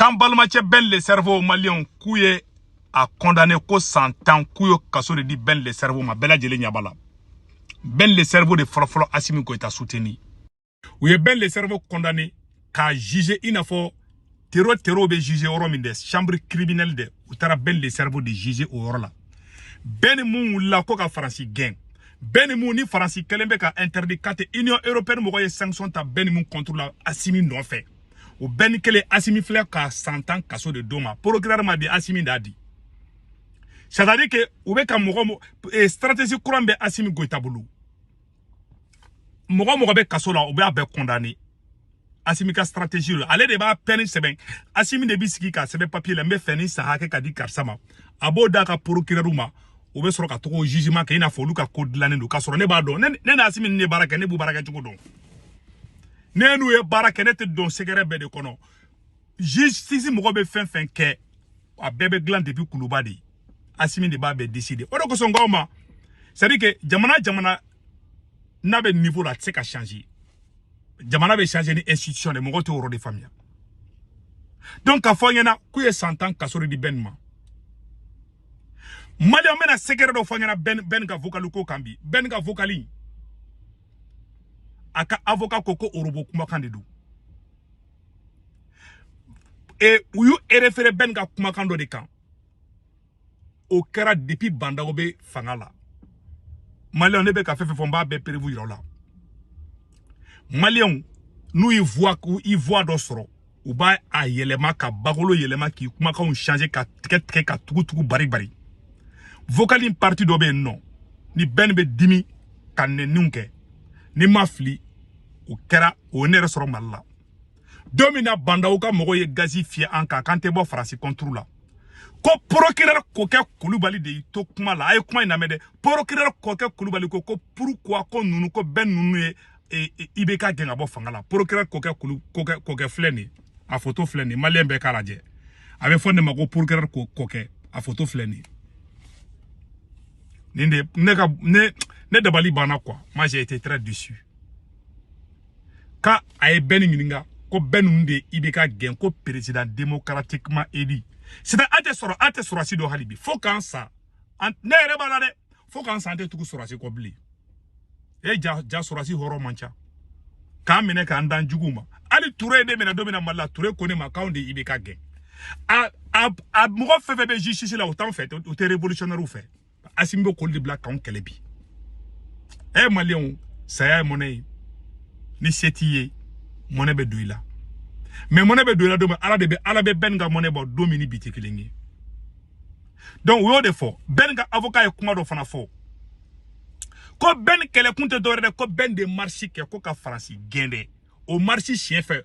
Tambalmache Ben le cerveau malien kouye a condamné ko 100 ans kouyo kaso de di Ben le cerveau ma bela jele nyabala. Ben le cerveau de Frofolo Assimi Goïta soutenu. Ouye Ben le cerveau condamné ka jugé inafo terreau be jugé au Rominde chambre criminelle de ou tara Ben le cerveau de jugé au Rola. Ben mou la koka Franci gain. Ben mou ni Franci kelembe ka interdit kate Union européenne mo ye sanction ta Ben mou contre la Assimi non fait. Ou Ben kele Assimi fleur ka 100 ans kaso de doma. Procureur de Assimi dadi. C'est-à-dire que ou be ka mogo stratégie courant be Assimi Goïta bulu. Mogo be kaso la ou be condamné. Assimi ka stratégie la. Ale de ba peine seben. Assimi de bisiki ka sebe papier la me feni sa hake ka di karsama. Abo da ka procureur ma. Ou be soro ka toko jugement ka ina folu ka code la nendo ka soro ne ba don. Ne na Assimi ne baraka ne bu baraka chuko don. Ne nou e baraka ne te don segere be de kono. Juge sisi mogo be fin ke a bebe gland depuis kuluba de. Assimi de ba be décider. Odo ko songo ma. C'est-à-dire que jamana n'a be niveau la tseka changer. Jamana be changer ni institution de mogo te oro de famille. Donc a fonyana kuye 100 ans kasori di benma. Mali amena sekere do fonyana ben ga vocaluko kambi. Ben ga vocali. Aka avocat koko orobo kuma kandidu. Et uyu référé ben ga kuma kando de kan. Au kera depuis banda obe fangala. Malion ne be ka fefe fomba be prévu irola. Malion nous y voit d'osro. Ou ba a yelema ka bagolo yelema ki kuma ka on changer ka ticket ka tugu bari. Vocaline parti dobe non. Ni ben be dimi kan ne nunke. Ni mafli ou kera ou ne resoro malla. Domina banda uka mogo ye gazi fie anka kante bo farasi contrôle la. Ko procureur koke kulubali de to kuma la ay kuma ina mede procureur koke kulubali ko pourquoi ko nunu ko ben nunu ibeka genga bo fangala procureur koke fleni a photo fleni malien be kalaje ave fonde mako procureur koke a photo fleni ninde ne dabali bana quoi. Moi j'ai été très déçu quand ay ben nginga ko ben nunde ibeka gen ko président démocratiquement élu. C'est un ate sorasi do halibi. Faut qu'en ça. Ne rebalade. Faut qu'en santé tout sorasi kobli. E ja sorasi horo mancha. Ka mene ka andan juguma. Ali touré de mena domina mala touré kone ma kaunde ibeka gen. A mo fefe be justice la autant fait ou te révolutionnaire ou fait. Asimbo kol de black kaun kelebi. E malion saya monnaie ni setiye monnaie be douila. Mais mon ebe dola doma ala be ben ga mon ebo domini bitikilingi. Donc wo de fo ben ga avocat e kuma do fana fo. Ko ben kele kunte dore ko ben de marché ke ko ka franci gende. O marché chien fait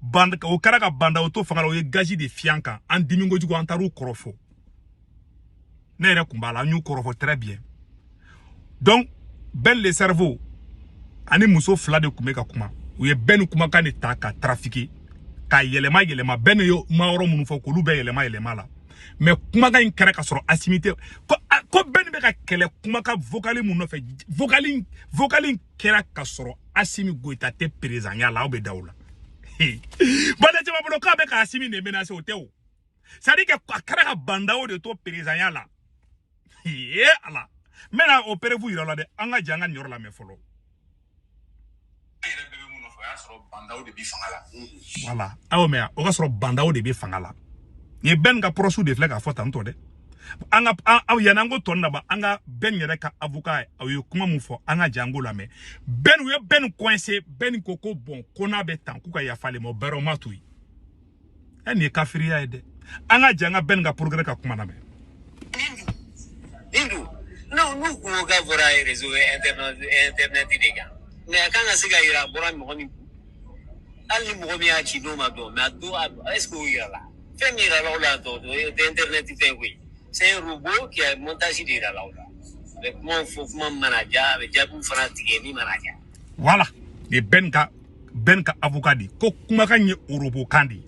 bande o karaka banda auto fangala o gaji de fianka en dimingo jugo antaru korofo. Ne re kumbala nyu korofo très bien. Donc ben le cerveau ani muso fla de kumeka kuma. O ye ben kuma kan ta ka trafiquer. Ka yelema ben yo maoro munu fo ko lube yelema la mais kuma ga inkara ka soro asimité ko ben be ka kele kuma ka vocali munu fe vocali kera ka soro Assimi Goïta te président ya la obe daula bana jema bolo ka be ka Assimi ne menace hôtel ça dit que kara ka banda o de to président ya la ala mena opérez vous ira la de anga janga nyor la me folo. Voilà. Ah mais on va sur bandao de bi fangala. Ni ben ga prosu de flega fota nto de. Anga yanango tonna ba anga ben yere ka avocat ayo kuma mu fo anga jango la me. Ben we ben coincé ben koko bon kona betan kuka ya fale mo bero matui. Eni kafiri ya ede. Anga janga ben ga progrès ka kuma na me. Indu. Non nous ko ga vora réseau internet diga. Mais quand on s'est ira bora mo ni ali mo mi a chino ma do mais do est-ce que il là fait mira là do internet fait oui c'est un robot qui a montage de là avec mon faut manager avec jabu fanatique ni manager voilà les benka avocat di ko kuma ka nye robot kandi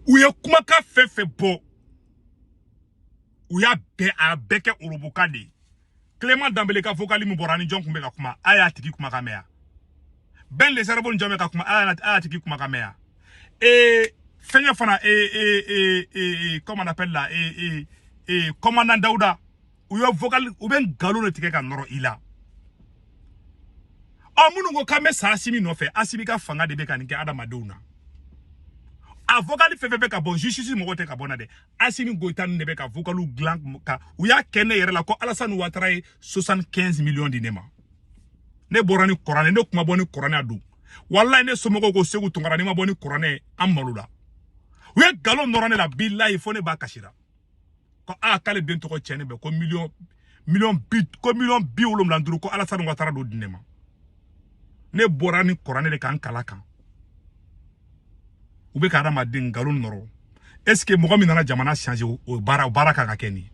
ou ya kuma ka fait bo ou ya be a beke robot kandi Clément Dambélé ka vocali mu borani jon kumbe ka kuma aya tiki kuma kamea Ben le cerveau njome ka kuma aya tiki kuma kamea et Fenya fana comment on appelle là commandant Daouda ou yo vocal ou ben galon le tike ka noro ila. O munu go kame sa Asimi no fe Asimi ka fanga de be ka nke Adama Douna. A vocal fefe ka bon justice mo te ka bonade. Asimi goitan ne be ka vocalu glank ka ou ya kene yere la ko Alassane Ouattara 75 millions dinema. Ne borani Korane ne kuma boni Korane adu. Wallahi ne somogo go segu tungara ne ma boni Korane amalula. Ou ya galon norane la billahi fo ne ba kashira. Ko a kale den to ko chene be ko million bi wolom landuru ko Alassane Ouattara do dinema. Ne borani Korane de kan kala kan. Ube ka Adama den galon noro. Est-ce que mogo mi nana jamana changer o bara ka keni?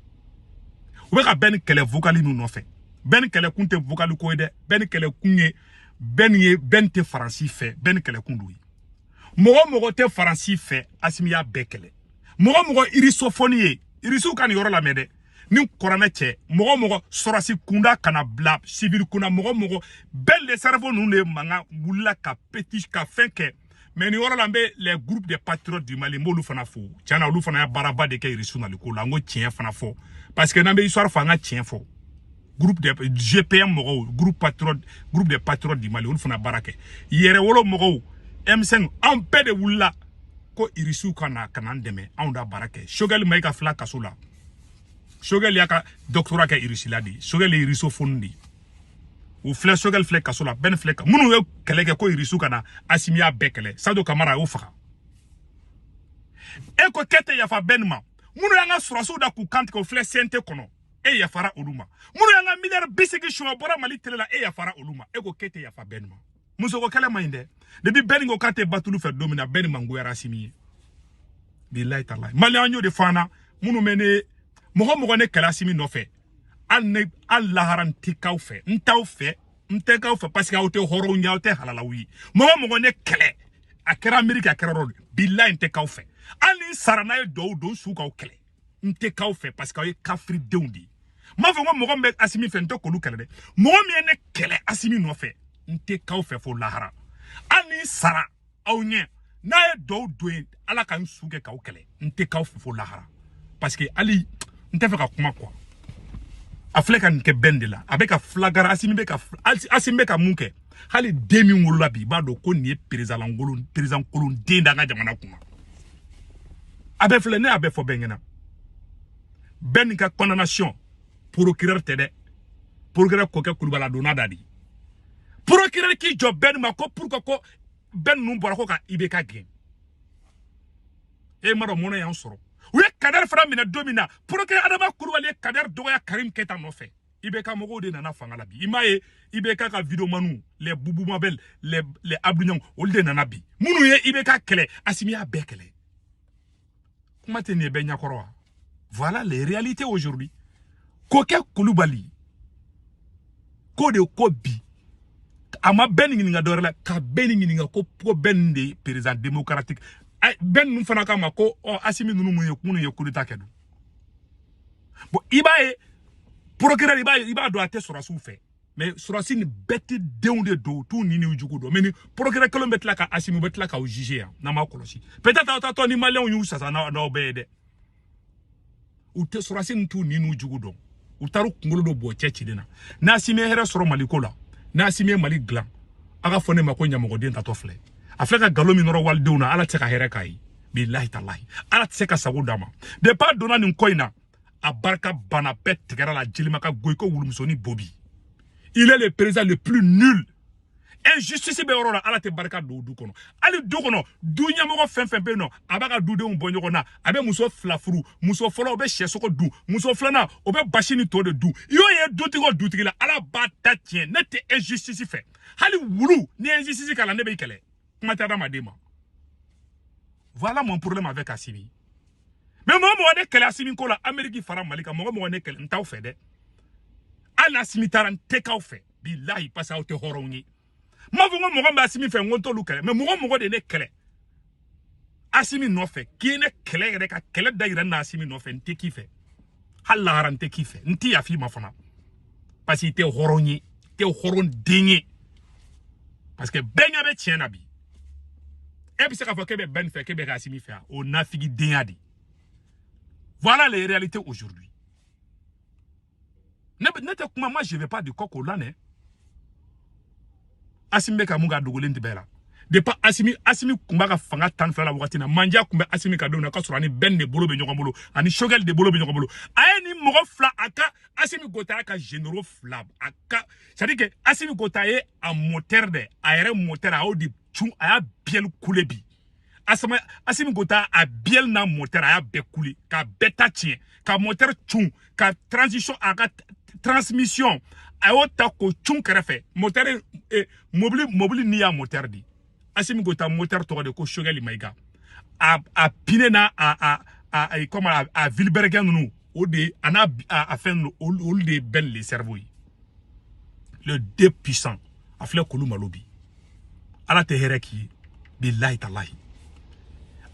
Ube ka ben kele vocali nu no fe. Ben kele kunte vocali ko de, ben kele kunye ben te faransi fe, ben kele kundui. Mogo te faransi fe, Asimi ya bekele. Mogo irisofoni irisu kan yoro la mede. Ni Korane che, mogo sorasi kunda kana bla civil kuna mogo bel le cerveau nu le manga wula ka petit ka fenke. Mais ni yoro la mbe les groupes de patriotes du Mali mo lu fana fo. Tiana lu fana ya baraba de ke irisu na liko la ngo tien fana fo. Parce que nambe histoire fanga tien fo. Groupe de GPM mogo groupe de patriotes du Mali lu fana barake. Yere wolo mogo M5 en pe de wula ko irisu kana ndeme onda barake. Shogel maika fla kasula. Shogel yaka doctorat ka irisila di. Shogel iriso fondi. Ou fle Shogel fle kasula ben fle ka. Munu yo keleke ko irisu kana Asimi ya bekele. Sado Kamara yo faka. Eko kete yafa benma. Munu yanga surasu da ku kante ko fle sente kono. E yafara oluma. Munu yanga milliard bisigi shuma bora Mali telela e yafara oluma. Eko kete yafa benma. Muso ko kele mainde. Debi beningo kate batulu fe domina benma ngoyara Asimi. Billahi tallahi. Mali anyo de fana munu mene mogo ne kala Asimi no fe. Al laharan tikaw fe. Ntaw fe parce que aote horo nya aote halala wi. Mogo ne kele. Akera Amerika akera rod. Billahi ntekaw fe. Ani sarana e do suka o kele. Ntekaw fe parce que aye kafri deundi. Ma fe mogo me Asimi fe nto kolu kele de. Mogo mi ne kele Asimi no fe. Ntekaw fe fo lahara. Ani sara au nye. Na e do ala kan suke ka o kele. Ntekaw fe fo lahara. Parce que ali ntefe ka kuma kwa. Afleka nke bendela. Abeka flagara Asimi beka munke. Hali demi ngulula bi bado ko ni président kolon denda nga jamana kuma. Abe fle ne abe fo bengena. Ben ka condamnation procureur tede. Procureur ko ke kulubala donada di. Procureur ki job ben ma ko pour ko ben num bora ko ka ibeka gen. E maro mona yan soro. Uye Kader fara mina domina. Procureur Adama Kulubali Kader doya Karim Keita no fe. Ibeka mogo de nana fangala bi. Imaye Ibeka ka video manu les boubou mabel les abdounyang olde nana bi. Munu ye Ibeka kele Asimi ya bekele. Comment tenir benya koroa? Voilà les réalités aujourd'hui. Koke Kulubali kode ko bi ama beningi nga dorela ka beningi nga ko ben de président démocratique ben nous fana kama ko Asimi nunu munu ye kudita kedu. Bon ibaye procureur iba do ate surasu fe. Mais surasi ni beti deunde do tout ni ujugu do. Mais ni procureur kelon betla ka Asimi betla ka o juger na ma kolosi. Peut-être autant ni malien yu sasa na obede. Ou te surasi ni tout ni ujugu do. Ou taru ngolo do bo chechi dina. Na Asimi here soro malikola. Na Asimi Mali glan. Aga fone mako nyamogo den tatofle. Afleka galomi noro waldeuna ala tseka here kai. Billahi tallahi. Ala tseka sagudama. De pas dona ni koina. Abarka bana pet tegara la jilimaka goiko wulumsoni bobi. Il est le président le plus nul. Injustice be orora ala te barka do kono. Ali do kono dunya mo fen be no. Abaka du de mbonyo kona. Abe muso flafuru, muso folo obe chesoko du, muso flana obe bashini to de du. Yo ye do tigi la ala bata tien nete injustice fait. Hali wulu ni injustice kala ne be kele. Matara madema. Voilà mon problème avec Asimi. Mais moi ne kele Asimi ko la Amérique fara Malika moi ne kele ntaw fe de. Ala Asimi taran teka fe. Billahi pasa o te horongi. Ma vongo mo Asimi fe ngonto lu kele. Mais mo de ne kele. Asimi no fe. Ki ne kele re ka kele daira na Asimi no fe nte ki fe. Hala harante ki fe. Nti afi ma fona. Parce que te horongi, te horon dingi. Parce que benya be tiena bi. et puis c'est qu'à que ben fait que ben Assimi fait on a figi denyadi. Voilà les réalités aujourd'hui. Moi je vais pas de coq au lane. Assimi ka munga dogolin de bela. De pas Assimi kumba fanga tan fela watina manja kumba Assimi ka dona ka surani ben de bolo be nyongolo ani shogel de bolo be nyongolo ayeni mogo fla aka Assimi Gota aka généraux flab aka ça dit que Assimi Gota est un moteur de aéré moteur a odi chou a bien coulé bi Assimi Gota a bien na moteur a be coulé ka beta tien ka moteur chou ka transition aka transmission ayota ko chou kerefe moteur mobile ni ya moteur di Assimi Gota moteur to de ko shogeli maiga a pinena comme a Vilbergen nous au de ana a fait au de ben les cerveaux le deux puissant a fait ko lumalobi ala te hereki billahi tallahi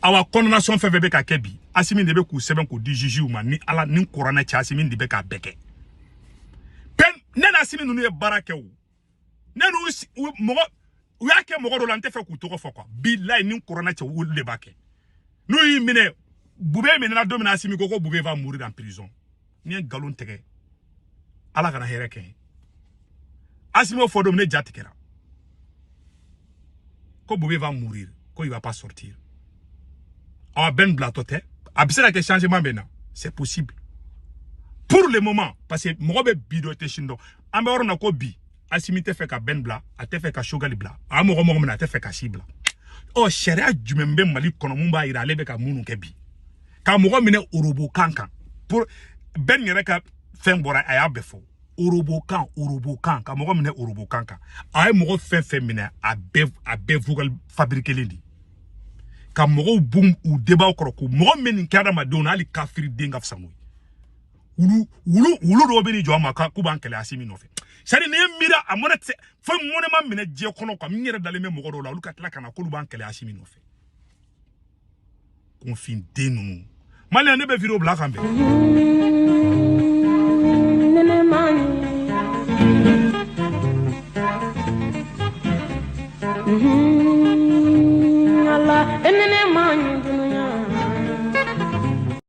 awa condamnation fait bebe ka kebi Assimi de be ku seben ko di jiji uma ni ala ni corona cha Assimi de be ka beke pen nena Assimi nous e barake o nenu mo ou y'a que mon Roland fait couteau quoi billahi ni corona cha ou le baké nous y mine boubé mena domina Assimi Koko boubé va mourir en prison ni un galon tege ala kana hereke Assimi faut dominer jatikera ko boubé va mourir ko il va pas sortir ah ben blatote abisela que changement maintenant c'est possible pour le moment parce que mo be bidote shindo ambe orna ko bi Assimi te fait ka ben bla a te fait ka shogali bla a mo na te fait ka shibla oh sharia jumembe mali kono mumba ira lebe ka munu kebi ka mo mine urubu kankan pour ben yere ka fen bora aya befo urubu kan ka mo mine urubu kankan ay mo fen mine a be vogal fabriquer lindi ka mo boom ou débat ko mo mene kada madona ali kafiri denga fsamu wulu do beni jo ma ka ku bankele Assimi no fe sari ne mira amona te fa monema mine je kono ko mi ngere dale me mo do la lu katla kana ko lu bankele Assimi no fe confine denu mali ne be viro bla kambe Mm-hmm.